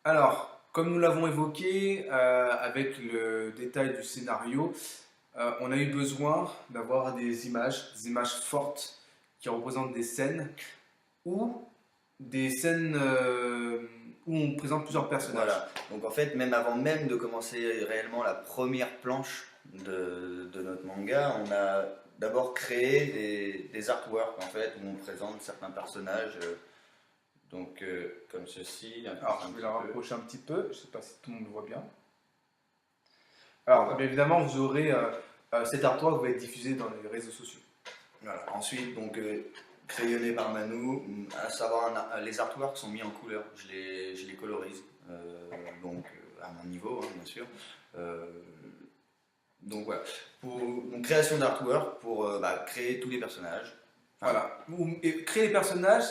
Alors, comme nous l'avons évoqué, avec le détail du scénario, on a eu besoin d'avoir des images fortes qui représentent des scènes ou des scènes où on présente plusieurs personnages. Voilà. Donc en fait, même avant même de commencer réellement la première planche de notre manga, on a d'abord créé des artworks en fait où on présente certains personnages. Comme ceci, Alors, un je vais petit la peu. rapprocher un petit peu, je ne sais pas si tout le monde le voit bien. Donc, Alors, voilà. bien évidemment, vous aurez cet artwork va être diffusé dans les réseaux sociaux. Voilà. Ensuite, crayonné par Manu, à savoir les artworks sont mis en couleur. Je les colorise, à mon niveau, hein, bien sûr. Euh, donc voilà. Création d'artwork pour créer tous les personnages. Enfin, Voilà. Et créer les personnages,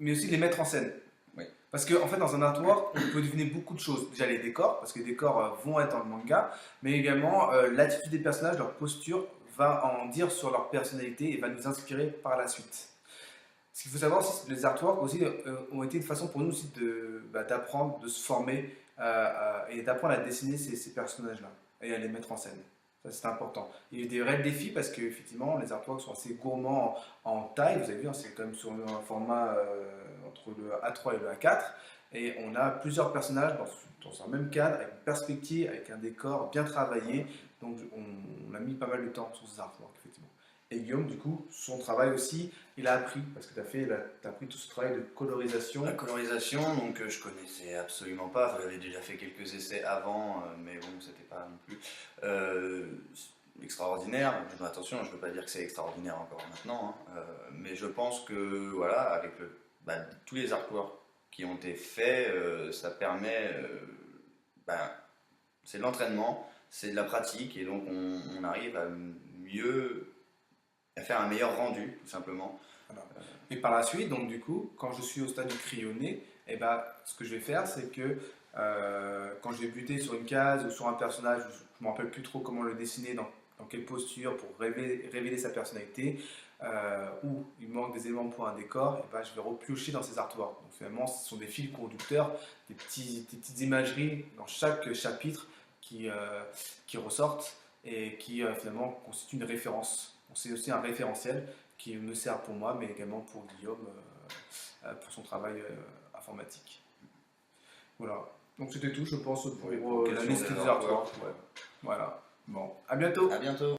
mais aussi les mettre en scène. oui. Parce qu'en fait, dans un artwork, on peut deviner beaucoup de choses. Déjà les décors, parce que les décors vont être dans le manga, mais également l'attitude des personnages, leur posture va en dire sur leur personnalité et va nous inspirer par la suite. Ce qu'il faut savoir aussi, c'est que les artworks aussi ont été une façon pour nous aussi d'apprendre, de se former et d'apprendre à dessiner ces personnages-là et à les mettre en scène. Ça, c'est important. Il y a eu des réels défis parce que effectivement, les artworks sont assez gourmands en taille. Vous avez vu, hein, c'est quand même sur un format entre le A3 et le A4. Et on a plusieurs personnages dans un même cadre, avec une perspective, avec un décor bien travaillé. Donc on a mis pas mal de temps sur ces artworks, effectivement. Et Guillaume, du coup, son travail aussi, il a appris, parce que tu as appris tout ce travail de colorisation. La colorisation, je connaissais absolument pas. Enfin, j'avais déjà fait quelques essais avant, mais bon, c'était pas non plus euh, extraordinaire. Attention, je veux pas dire que c'est extraordinaire encore maintenant, hein, mais je pense que voilà, avec tous les artworks qui ont été faits, ça permet, c'est de l'entraînement, c'est de la pratique, et donc on arrive à faire un meilleur rendu, tout simplement. Voilà. Et par la suite, donc du coup, quand je suis au stade du crayonné, eh ben, ce que je vais faire, c'est que quand je vais buter sur une case ou sur un personnage, je ne me rappelle plus trop comment le dessiner, dans quelle posture pour révéler sa personnalité, ou il manque des éléments pour un décor, eh ben, je vais repiocher dans ces artworks. Donc finalement, ce sont des fils conducteurs, des petites imageries dans chaque chapitre qui ressortent et qui finalement constituent une référence. C'est aussi un référentiel qui me sert pour moi, mais également pour Guillaume, pour son travail informatique. Voilà. Donc c'était tout, je pense, pour Oui, pour la question liste des des artworks. artworks. Ouais. Voilà. Bon, à bientôt. À bientôt.